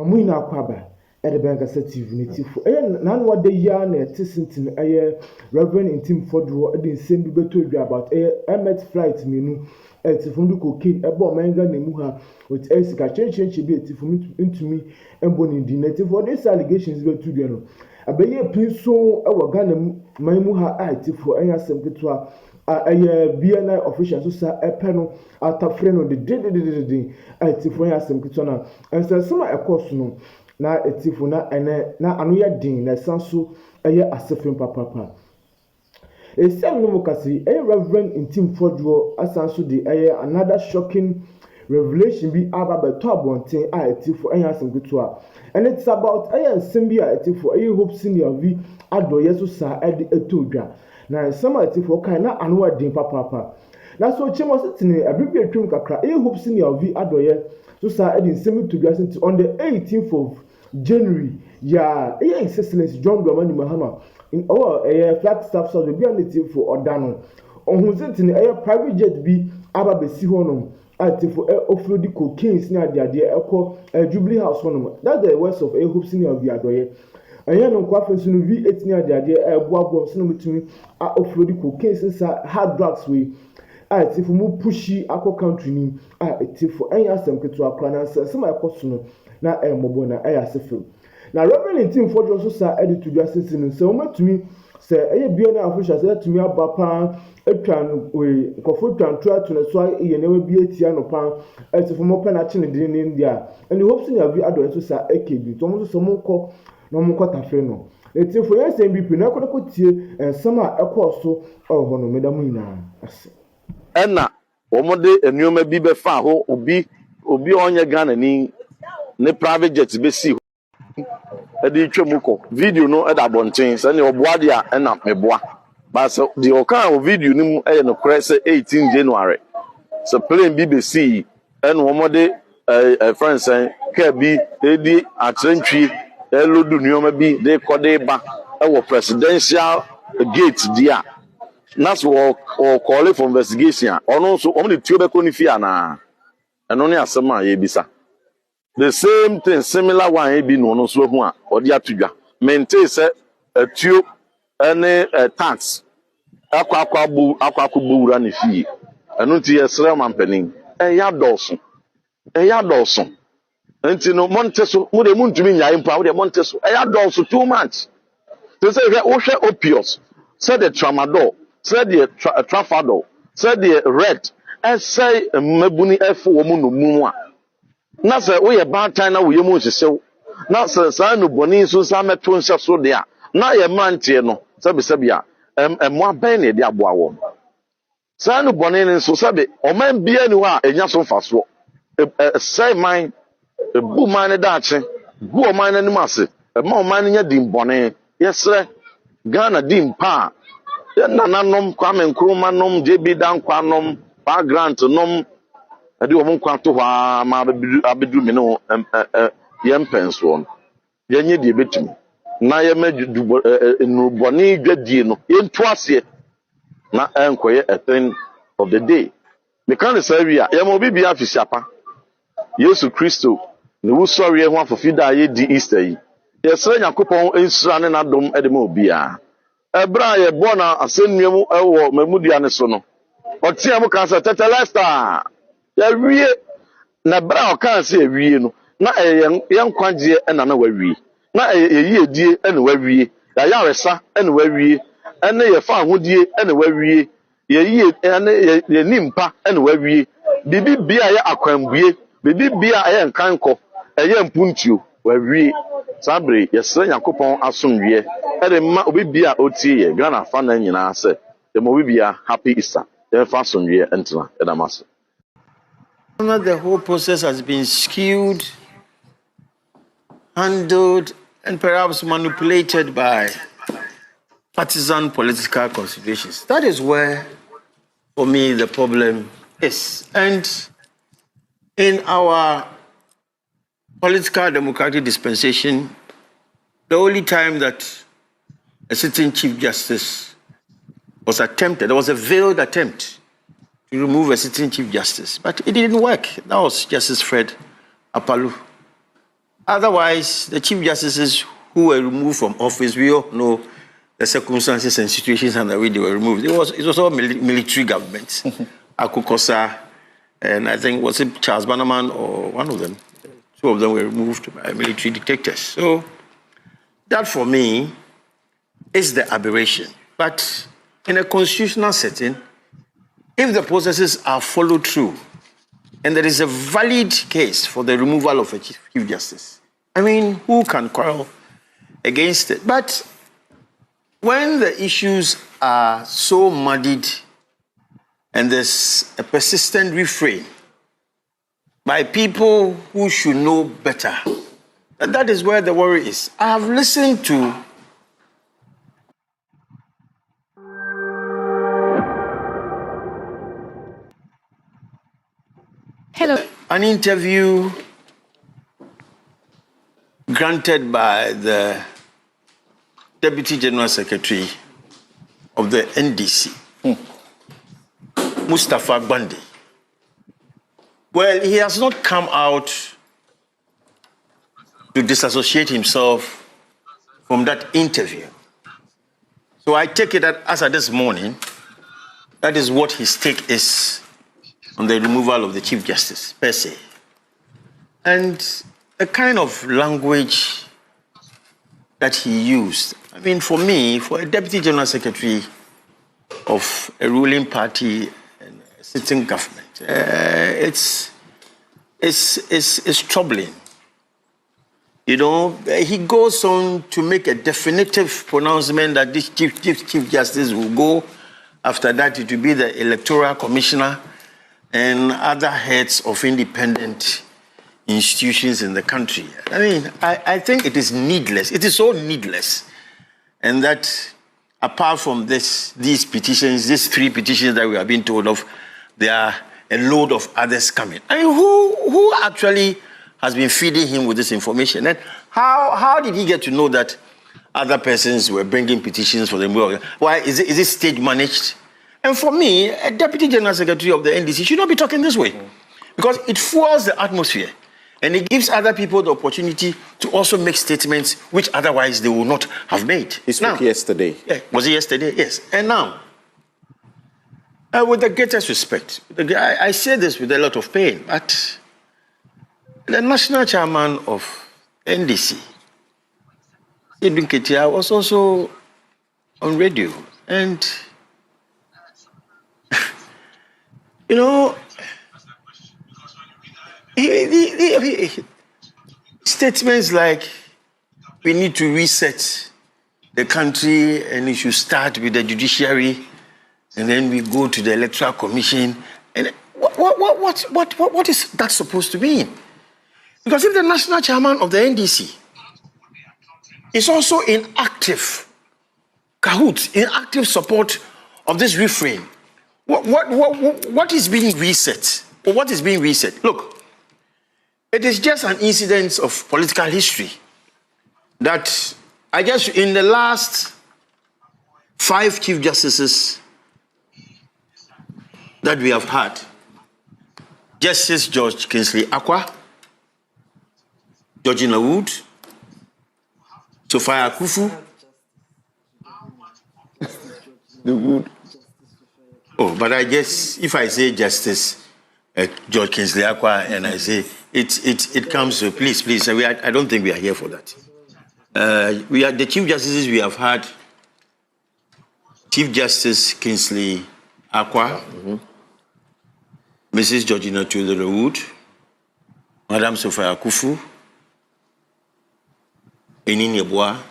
Muina Quaba, at the bank assertive native. None what the yarn at Tissinton, Reverend in Tim Fordro, and the same be told you about Emmet flight menu. It's from the cocaine, a bomb manga nemuha with Esica change be into me and boning the native for these allegations were to the a bay please so our gun Maimuha ite for any assembly a BNI official so a panel at a friend on the day ite for any assembly and so some a course no na etifuna and na anoya din na sanso a asefin papa. A same nomocracy, a reverend in Tim Fordro, asanso de another shocking revelation be about the top one thing I for any assembly. And it's about a symbia for a Hopeson V Adoye so sa edi etodwa. Na some for kind na anwa din papa. Na so chemo sitting a bibia twim kakra a Hopeson V Adoye so sa edi semi to on the 18th of January. Yeah, His Excellency John Dramani Mahama in our Flagstaff so be native for Odano. On who's in a private jet be aba besi honum. For offload the cocaine near the idea Jubilee House honum. That's the words of a Hopeson of the Adoye. And yan on Quaffin soon V8 near the idea Bob Cinnamon offload the cocaine since hard drugs way. For more pushy aqua country ni for any assembly to our planners, some of personal na mobona asefil. Now, Reverend Tim Ford also said to justice in so much to me, say, a BNI official said to me about Pan, a tran way, Cofoot try to the soil, you never be a tiano pan, as if more penation in India, and the hopes in your view are to say, AKB, almost some more call, no more cotafreno. It's for your same be pinnacle and some are a course so, oh, no, Madame. Enna, Omode, and you may be befa, obi on your gun and ne private jets be see. Edi twemuko video no eda bonten se ne oboade a na meboa ba so the okan video ni mu no press 18 January so plane BBC and womode friends ka bi edi atrentwi elodu nyoma bi de kode ba e presidential gate dia that's what call for investigation ono so omo de tio be ko ni fi ana eno ne asema ye bisa. The same thing, similar one, be no so one or the atuga. Maintain say a tube and a tax. Aquacubu run if ye. And not your slam penning. A yard Dawson. A yard Dawson. And you know, Monteso, would a moon to me, I empower the Monteso. A yard Dawson too much. To say that Osha Opios, said the Tramadol, said the Trafadol, said the Red, and say a Mabuni F woman no more. Na say we bad time na we mu hyesew na say sa no boni so sa meto nhyɛ so de a na ye mantie no sabi a mo aban na de aboa wo sa no boni ne so sabi o man bia ni ho a enya so mfaso say man bu man ne daache bu o man ne ase ma o man nya dim boni yesre Ghana dim pa na nanom Kwame Nkrumah nom JB Dankwa nom pa grant nom adi omo kwato hwa ma abedu me no yempenso no yenye die betumi na ye madudu no boni dwadie no yentu ase na enkoye a thing of the day me kan say wi a ye mo bibi afisiapa Yesu Kristo ne wo sori ho afofida ye di Easter yi ye sere Yakopon ensura ne nadom ede ma obi a ebra ye bona asennuamu ewo mamudua ne so no otia mu kan say tetelesta wie na bra o kan se wie no na yen kwagye na wawie na eyi edie na wawie ya yaresa na wawie ene ye fa ahodie na wawie ye ye nimpa na wawie bibi bia ye akwambue bibi bia ye nkanko ye mpuntuo wawie sabre ye sere Yakopon asomwie ede ma obi bia otie ye Ghana fa na nyina se ye mo bibia happy Easter ye fa asomwie entena edamase. The whole process has been skewed, handled, and perhaps manipulated by partisan political considerations. That is where, for me, the problem is. And in our political democratic dispensation, the only time that a sitting Chief Justice was attempted, there was a veiled attempt to remove a sitting Chief Justice, but it didn't work. That was Justice Fred Apalu. Otherwise, the chief justices who were removed from office, we all know the circumstances and situations under which they were removed. It was all military government. Akukosa, and I think, was it Charles Bannerman or one of them? Two of them were removed by military dictators. So that, for me, is the aberration. But in a constitutional setting, if the processes are followed through, and there is a valid case for the removal of a chief justice, I mean, who can quarrel against it? But when the issues are so muddied and there's a persistent refrain by people who should know better, that is where the worry is. I have listened to an interview granted by the Deputy General Secretary of the NDC, Mustafa Gbandi. Well, he has not come out to disassociate himself from that interview. So I take it that as of this morning, that is what his take is on the removal of the Chief Justice, per se. And the kind of language that he used, I mean, for me, for a Deputy General Secretary of a ruling party and a sitting government, it's troubling. You know, he goes on to make a definitive pronouncement that this Chief Justice will go. After that, it will be the Electoral Commissioner and other heads of independent institutions in the country. I mean, I think it is needless. It is so needless. And that apart from these petitions, these 3 petitions that we have been told of, there are a load of others coming. I mean, who actually has been feeding him with this information? And how did he get to know that other persons were bringing petitions for the removal? Why is it stage managed? And for me, a Deputy General Secretary of the NDC should not be talking this way, because it fuels the atmosphere and it gives other people the opportunity to also make statements which otherwise they would not have made. He spoke yesterday. Yeah, was it yesterday? Yes. And now, with the greatest respect, I say this with a lot of pain, but the national chairman of NDC, Edwin Ketia, was also on radio. And you know, statements like we need to reset the country and we should start with the judiciary and then we go to the Electoral Commission. And what is that supposed to mean? Because if the national chairman of the NDC is also in active cahoots, in active support of this refrain, what is being reset? Or what is being reset? Look, it is just an incident of political history that I guess in the last 5 Chief Justices that we have had, Justice George Kingsley Akwa, Georgina Wood, Sophia Akufu, the Wood. Oh, but I guess if I say Justice George Kingsley Akwa and I say it comes to please. I don't think we are here for that. We are the Chief Justices we have had. Chief Justice Kingsley Akwa, Mrs. Georgina Wood, Madam Sophia Akufu, Enin Yeboah,